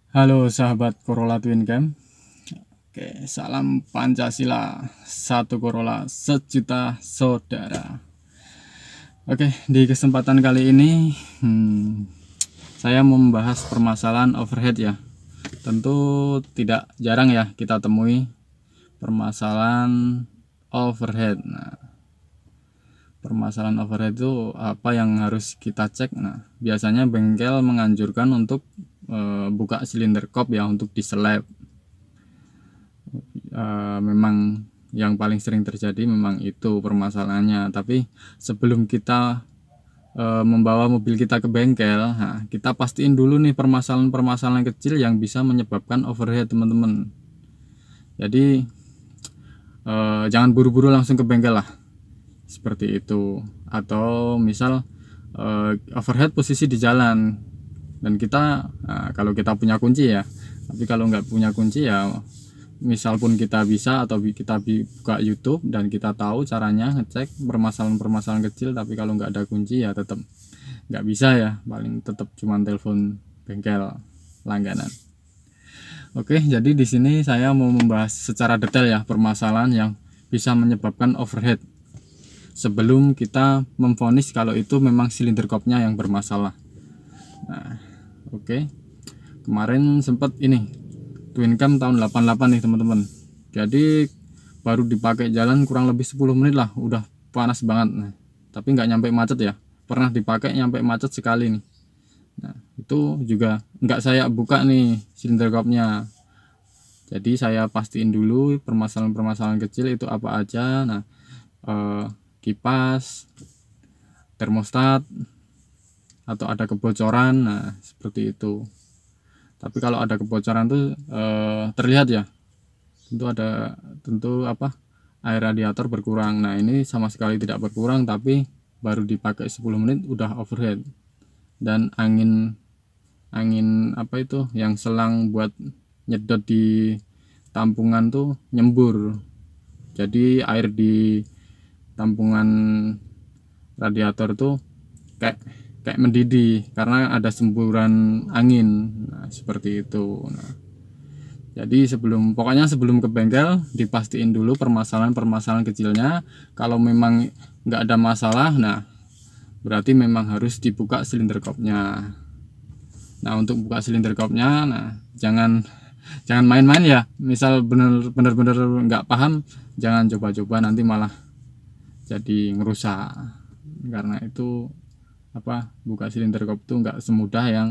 Halo sahabat Corolla Twin Cam. Oke, salam Pancasila, satu Corolla, sejuta saudara. Oke, di kesempatan kali ini saya mau membahas permasalahan overhead ya. Tentu tidak jarang ya kita temui permasalahan overhead. Nah, permasalahan overhead itu apa yang harus kita cek? Nah, biasanya bengkel menganjurkan untuk buka silinder kop ya untuk diseleb. Memang yang paling sering terjadi memang itu permasalahannya. Tapi sebelum kita membawa mobil kita ke bengkel, nah, kita pastiin dulu nih permasalahan-permasalahan kecil yang bisa menyebabkan overhead teman-teman. Jadi jangan buru-buru langsung ke bengkel lah, seperti itu. Atau misal overhead posisi di jalan dan kita kalau kita punya kunci ya, tapi kalau nggak punya kunci ya, misal pun kita bisa atau kita buka YouTube dan kita tahu caranya ngecek permasalahan-permasalahan kecil, tapi kalau nggak ada kunci ya tetap nggak bisa ya, paling tetap cuma telepon bengkel langganan. Oke, jadi di sini saya mau membahas secara detail ya permasalahan yang bisa menyebabkan overhead sebelum kita memvonis kalau itu memang silinder kopnya yang bermasalah. Nah, oke. Kemarin sempat ini Twin Cam tahun 88 nih teman-teman. Jadi baru dipakai jalan kurang lebih 10 menit lah, udah panas banget. Nah, tapi nggak nyampe macet ya. Pernah dipakai nyampe macet sekali nih. Nah, itu juga nggak saya buka nih silinder kopnya. Jadi saya pastiin dulu permasalahan-permasalahan kecil itu apa aja. Nah, kipas, termostat, atau ada kebocoran. Nah, seperti itu. Tapi kalau ada kebocoran tuh terlihat ya, tentu apa, air radiator berkurang. Nah, ini sama sekali tidak berkurang, tapi baru dipakai 10 menit udah overhead. Dan angin apa itu yang selang buat nyedot di tampungan tuh nyembur, jadi air di tampungan radiator tuh kayak kayak mendidih karena ada semburan angin. Nah, seperti itu. Nah, jadi pokoknya sebelum ke bengkel dipastiin dulu permasalahan-permasalahan kecilnya. Kalau memang nggak ada masalah, nah berarti memang harus dibuka silinder kopnya. Nah, untuk buka silinder kopnya, nah jangan main-main ya. Misal bener-bener nggak paham, jangan coba-coba, nanti malah jadi ngerusak. Karena itu apa, buka silinder kop itu nggak semudah yang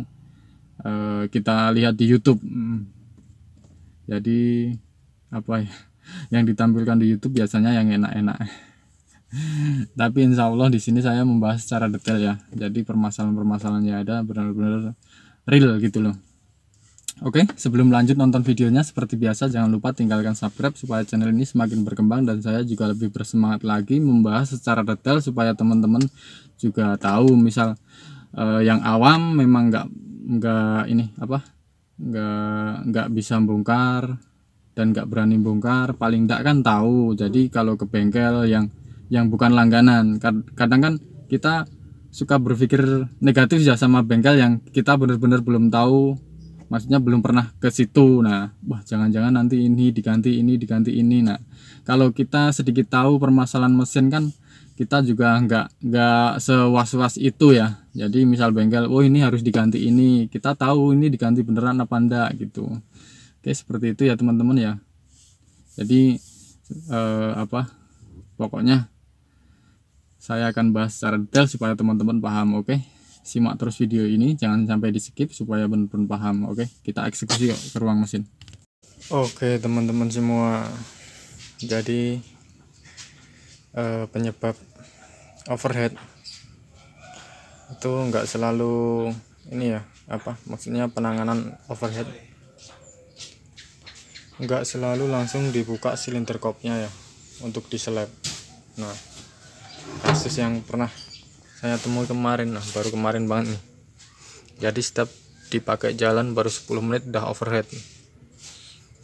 kita lihat di YouTube. Jadi apa ya, yang ditampilkan di YouTube biasanya yang enak-enak. Tapi insya Allah di sini saya membahas secara detail ya. Jadi permasalahan-permasalahan yang ada benar-benar real gitu loh. Oke, sebelum lanjut nonton videonya, seperti biasa jangan lupa tinggalkan subscribe supaya channel ini semakin berkembang dan saya juga lebih bersemangat lagi membahas secara detail supaya teman-teman juga tahu. Misal yang awam memang nggak ini apa, nggak bisa bongkar dan nggak berani bongkar, paling enggak kan tahu. Jadi kalau ke bengkel yang bukan langganan, kadang kan kita suka berpikir negatif ya sama bengkel yang kita benar-benar belum tahu, maksudnya belum pernah ke situ. Nah, wah jangan-jangan nanti ini diganti ini. Nah, kalau kita sedikit tahu permasalahan mesin kan kita juga nggak sewas-was itu ya. Jadi misal bengkel, oh ini harus diganti ini, kita tahu ini diganti beneran apa enggak gitu. Oke, seperti itu ya teman-teman ya. Jadi apa, pokoknya saya akan bahas secara detail supaya teman-teman paham. Oke, simak terus video ini, jangan sampai di skip supaya benar-benar paham. Oke, kita eksekusi yuk ke ruang mesin. Oke teman-teman semua, jadi penyebab overhead itu nggak selalu ini ya, apa maksudnya, penanganan overhead nggak selalu langsung dibuka silinder kopnya ya untuk diseleb. Nah, kasus yang pernah saya temui kemarin, nah baru kemarin banget nih, jadi setiap dipakai jalan baru 10 menit udah overhead.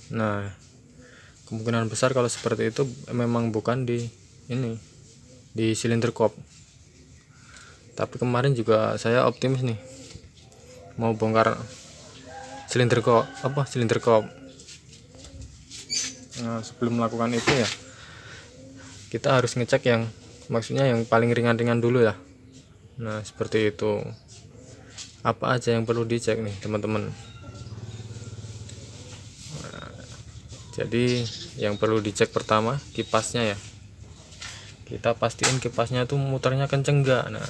Nah, kemungkinan besar kalau seperti itu memang bukan di silinder kop. Tapi kemarin juga saya optimis nih, mau bongkar silinder kop. Nah, sebelum melakukan itu ya kita harus ngecek yang maksudnya yang paling ringan-ringan dulu ya. Nah, seperti itu. Apa aja yang perlu dicek nih teman-teman. Nah, jadi yang perlu dicek pertama kipasnya ya. Kita pastiin kipasnya tuh muternya kenceng enggak. Nah,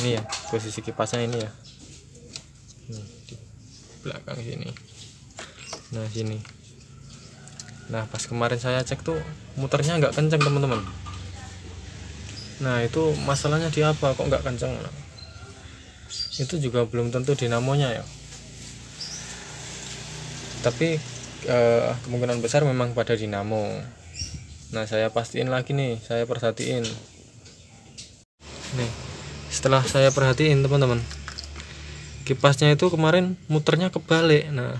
ini ya posisi kipasnya ini ya. Nih, di belakang sini. Nah, sini. Nah, pas kemarin saya cek tuh muternya nggak kenceng teman-teman. Nah, itu masalahnya di apa kok nggak kenceng? Nah, itu juga belum tentu dinamonya ya, tapi kemungkinan besar memang pada dinamo. Nah, saya pastiin lagi nih, saya perhatiin nih. Setelah saya perhatiin teman-teman, kipasnya itu kemarin muternya kebalik. Nah,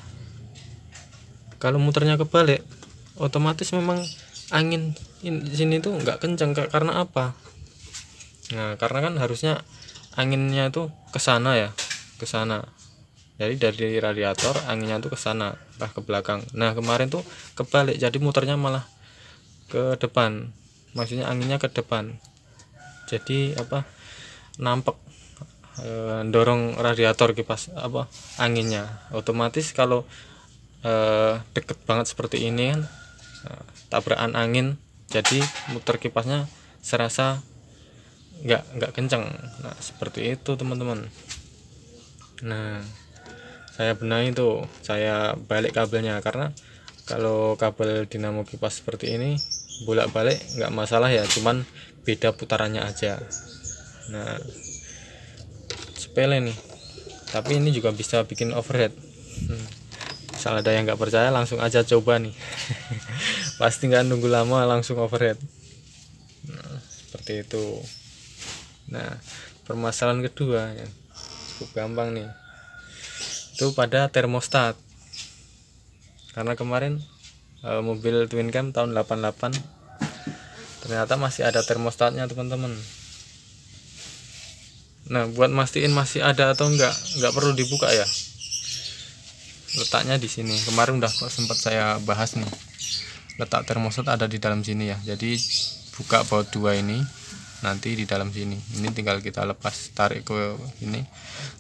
kalau muternya kebalik otomatis memang angin sini tuh nggak kenceng. Karena apa? Nah, karena kan harusnya anginnya itu ke sana ya, ke sana. Jadi dari radiator anginnya tuh ke sana, ke belakang. Nah, kemarin tuh kebalik, jadi muternya malah ke depan. Maksudnya anginnya ke depan. Jadi nampek dorong radiator kipas anginnya. Otomatis kalau deket banget seperti ini kan, tabrakan angin, jadi muter kipasnya serasa nggak kenceng. Nah, seperti itu teman-teman. Nah, saya benahi tuh, saya balik kabelnya, karena kalau kabel dinamo kipas seperti ini bolak-balik nggak masalah ya, cuman beda putarannya aja. Nah, sepele nih, tapi ini juga bisa bikin overheat. Misal ada yang nggak percaya, langsung aja coba nih. Pasti nggak nunggu lama, langsung overheat. Nah, seperti itu. Nah, permasalahan kedua yang cukup gampang nih, itu pada termostat. Karena kemarin mobil twin cam tahun 88 ternyata masih ada termostatnya teman-teman. Nah, buat mastiin masih ada atau nggak perlu dibuka ya. Letaknya di sini. Kemarin udah sempat saya bahas nih. Letak termostat ada di dalam sini ya. Jadi buka baut 2 ini, nanti di dalam sini. Ini tinggal kita lepas, tarik ke ini,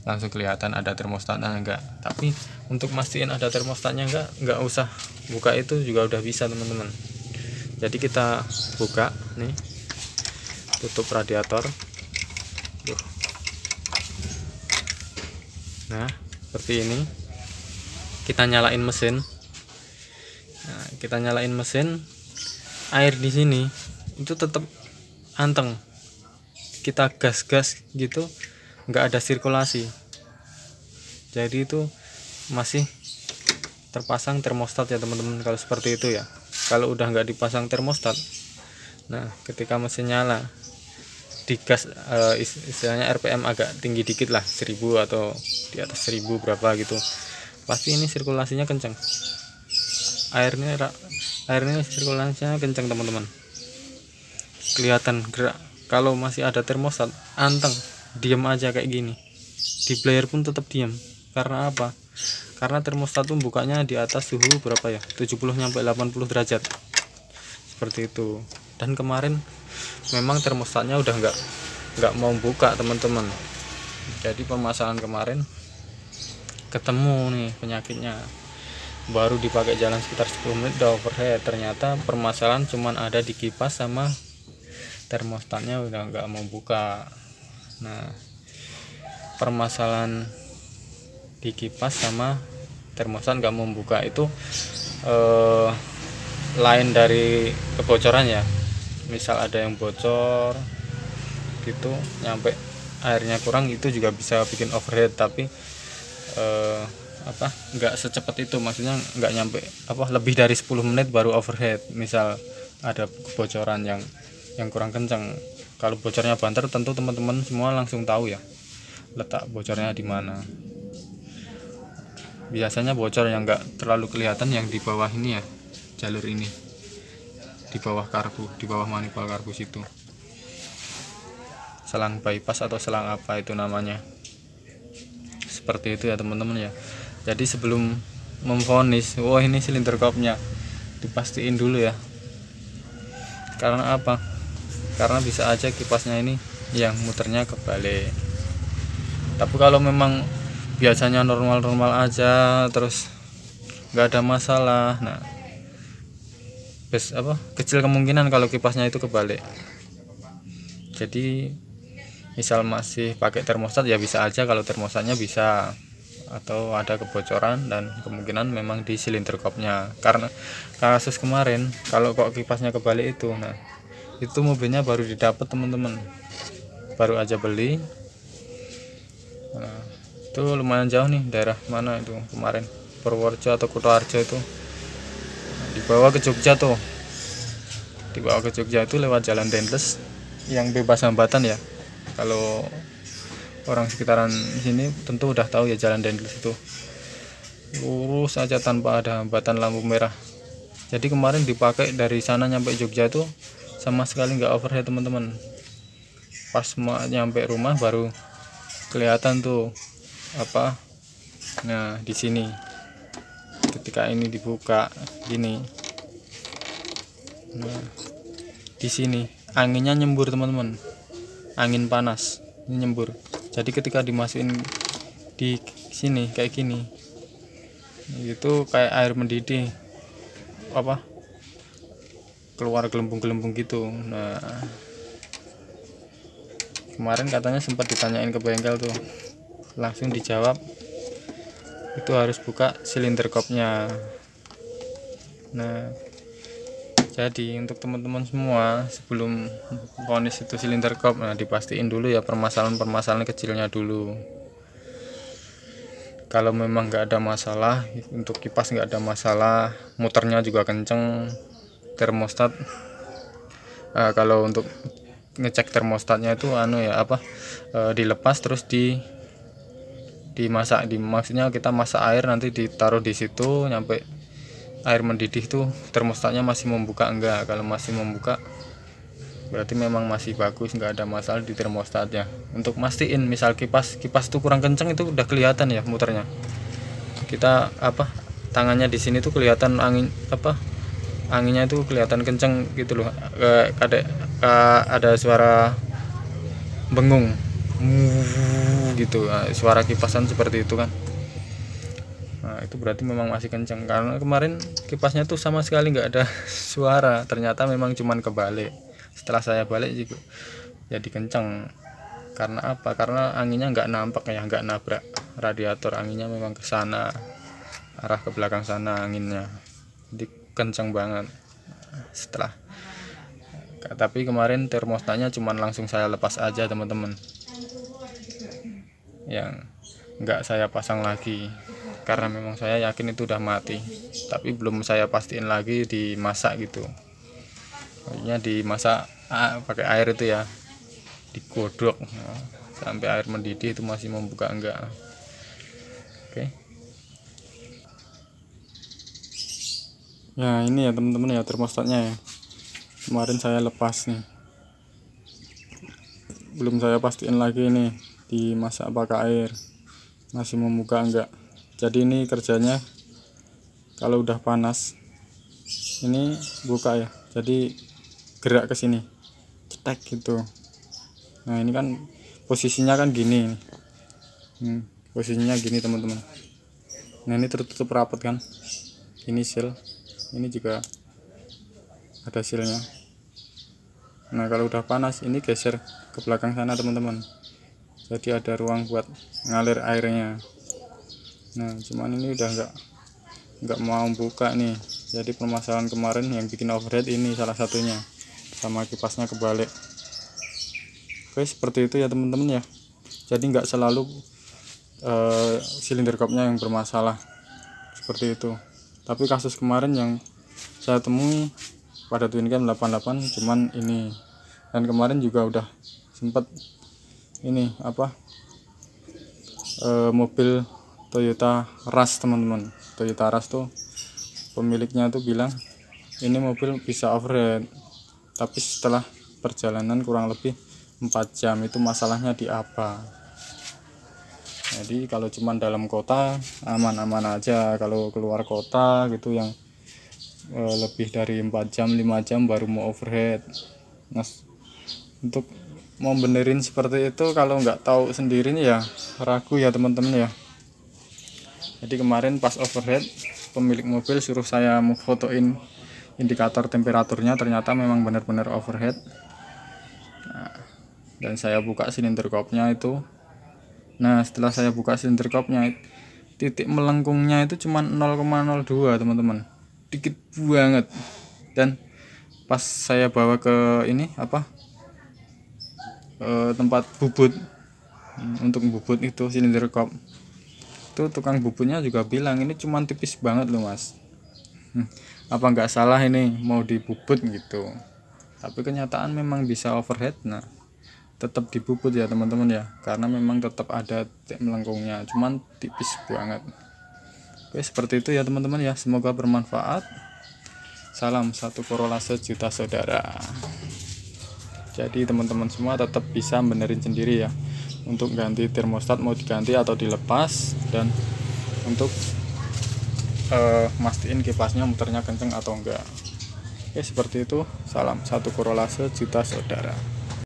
langsung kelihatan ada termostatnya enggak. Tapi untuk mastiin ada termostatnya enggak usah buka itu juga udah bisa teman-teman. Jadi kita buka nih, tutup radiator. Nah, seperti ini. Kita nyalain mesin. Nah, kita nyalain mesin, air di sini itu tetap anteng. Kita gas gitu, nggak ada sirkulasi. Jadi itu masih terpasang termostat ya teman-teman. Kalau seperti itu ya. Kalau udah nggak dipasang termostat, nah ketika mesin nyala, digas istilahnya RPM agak tinggi dikit lah, 1000 atau di atas 1000 berapa gitu, pasti ini sirkulasinya kenceng. Airnya sirkulasinya kenceng teman-teman, kelihatan gerak. Kalau masih ada termostat, anteng, diam aja kayak gini. Di player pun tetap diam. Karena apa? Karena termostat tuh bukanya di atas suhu berapa ya? 70 sampai 80 derajat. Seperti itu. Dan kemarin memang termostatnya udah nggak mau buka teman-teman. Jadi permasalahan kemarin ketemu nih penyakitnya. Baru dipakai jalan sekitar 10 menit udah overheat. Ternyata permasalahan cuman ada di kipas sama termostatnya udah nggak mau buka. Nah, permasalahan di kipas sama termostat nggak mau buka itu lain dari kebocoran ya. Misal ada yang bocor gitu, nyampe airnya kurang, itu juga bisa bikin overheat. Tapi nggak secepat itu, maksudnya nggak nyampe lebih dari 10 menit baru overheat. Misal ada kebocoran yang kurang kencang. Kalau bocornya banter, tentu teman-teman semua langsung tahu ya letak bocornya di mana. Biasanya bocor yang nggak terlalu kelihatan yang di bawah ini ya, jalur ini, di bawah karbu, di bawah manifold karbu situ, selang bypass atau selang apa itu namanya. Seperti itu ya teman-teman ya. Jadi sebelum memvonis wah ini silinder kopnya, dipastiin dulu ya. Karena apa? Karena bisa aja kipasnya ini yang muternya kebalik. Tapi kalau memang biasanya normal-normal aja terus nggak ada masalah, nah kecil kemungkinan kalau kipasnya itu kebalik. Jadi misal masih pakai termostat ya bisa aja kalau termostatnya bisa, atau ada kebocoran dan kemungkinan memang di silinder kopnya. Karena kasus kemarin kalau kok kipasnya kebalik itu, nah itu mobilnya baru didapat teman-teman, baru aja beli. Nah, itu lumayan jauh nih, daerah mana itu kemarin, Purworejo atau Kutoarjo itu. Nah, dibawa ke Jogja tuh, dibawa ke Jogja itu lewat jalan Dendles yang bebas hambatan ya. Kalau orang sekitaran sini tentu udah tahu ya jalan Dendles itu lurus aja tanpa ada hambatan lampu merah. Jadi kemarin dipakai dari sana nyampe Jogja itu sama sekali nggak overhead teman-teman. Pas nyampe rumah baru kelihatan tuh apa, nah di sini ketika ini dibuka gini, nah di sini anginnya nyembur teman-teman, angin panas ini nyembur. Jadi ketika dimasukin di sini kayak gini, itu kayak air mendidih apa, keluar gelembung-gelembung gitu. Nah kemarin katanya sempat ditanyain ke bengkel tuh, langsung dijawab itu harus buka silinder kopnya. Nah jadi untuk teman-teman semua sebelum vonis itu silinder kop, nah dipastiin dulu ya permasalahan kecilnya dulu. Kalau memang nggak ada masalah, untuk kipas nggak ada masalah, muternya juga kenceng, termostat kalau untuk ngecek termostatnya itu dilepas terus dimasak, maksudnya kita masak air nanti ditaruh di situ nyampe air mendidih tuh termostatnya masih membuka enggak. Kalau masih membuka berarti memang masih bagus, nggak ada masalah di termostatnya. Untuk mastiin misal kipas tuh kurang kenceng itu udah kelihatan ya muternya. Kita tangannya di sini tuh kelihatan anginnya itu kelihatan kenceng gitu loh. Ada suara bengung gitu, suara kipasan seperti itu kan. Nah itu berarti memang masih kenceng, karena kemarin kipasnya tuh sama sekali nggak ada suara, ternyata memang cuman kebalik. Setelah saya balik juga jadi kenceng. Karena apa? Karena anginnya nggak nampak ya, nggak nabrak radiator, anginnya memang ke sana, arah ke belakang sana anginnya, jadi kenceng banget. Tapi kemarin termostatnya cuman langsung saya lepas aja teman-teman, yang nggak saya pasang lagi karena memang saya yakin itu udah mati. Tapi belum saya pastiin lagi dimasak gitu, pokoknya dimasak pakai air itu ya, digodok sampai air mendidih itu masih membuka enggak. Oke. Ya ini ya teman-teman ya termostatnya ya, kemarin saya lepas nih, belum saya pastiin lagi nih dimasak pakai air masih membuka enggak. Jadi ini kerjanya kalau udah panas ini buka ya, jadi gerak ke sini cetek gitu. Nah ini kan posisinya kan gini, posisinya gini teman-teman. Nah ini tertutup rapat kan, ini seal, ini juga ada sealnya. Nah kalau udah panas ini geser ke belakang sana teman-teman, jadi ada ruang buat ngalir airnya. Nah cuman ini udah nggak mau buka nih, jadi permasalahan kemarin yang bikin overhead ini salah satunya, sama kipasnya kebalik. Oke seperti itu ya teman-teman ya, jadi nggak selalu silinder kopnya yang bermasalah seperti itu. Tapi kasus kemarin yang saya temui pada Twin Cam 88 cuman ini, dan kemarin juga udah sempat ini mobil Toyota Rush teman-teman. Toyota Rush tuh pemiliknya tuh bilang ini mobil bisa overhead, tapi setelah perjalanan kurang lebih 4 jam itu masalahnya di apa. Jadi kalau cuman dalam kota aman-aman aja, kalau keluar kota gitu yang lebih dari 4 jam 5 jam baru mau overhead. Nah, untuk mau benerin seperti itu kalau nggak tahu sendiri ya ragu ya teman-teman ya. Jadi kemarin pas overhead pemilik mobil suruh saya mau fotoin indikator temperaturnya, ternyata memang benar-benar overhead. Nah, dan saya buka silinder kopnya itu. Nah, setelah saya buka silinder kopnya, titik melengkungnya itu cuma 0,02 teman-teman, dikit banget. Dan pas saya bawa ke ini tempat bubut untuk bubut itu silinder kop, itu tukang bubutnya juga bilang ini cuma tipis banget loh mas. Apa nggak salah ini mau dibubut gitu, tapi kenyataan memang bisa overhead. Nah, tetap dibubut ya teman-teman ya, karena memang tetap ada titik melengkungnya, cuman tipis banget. Oke, seperti itu ya teman-teman ya, semoga bermanfaat. Salam satu Corolla sejuta saudara. Jadi teman-teman semua tetap bisa benerin sendiri ya, untuk ganti termostat mau diganti atau dilepas, dan untuk mastiin kipasnya muternya kenceng atau enggak. Oke, seperti itu. Salam satu Corolla sejuta saudara.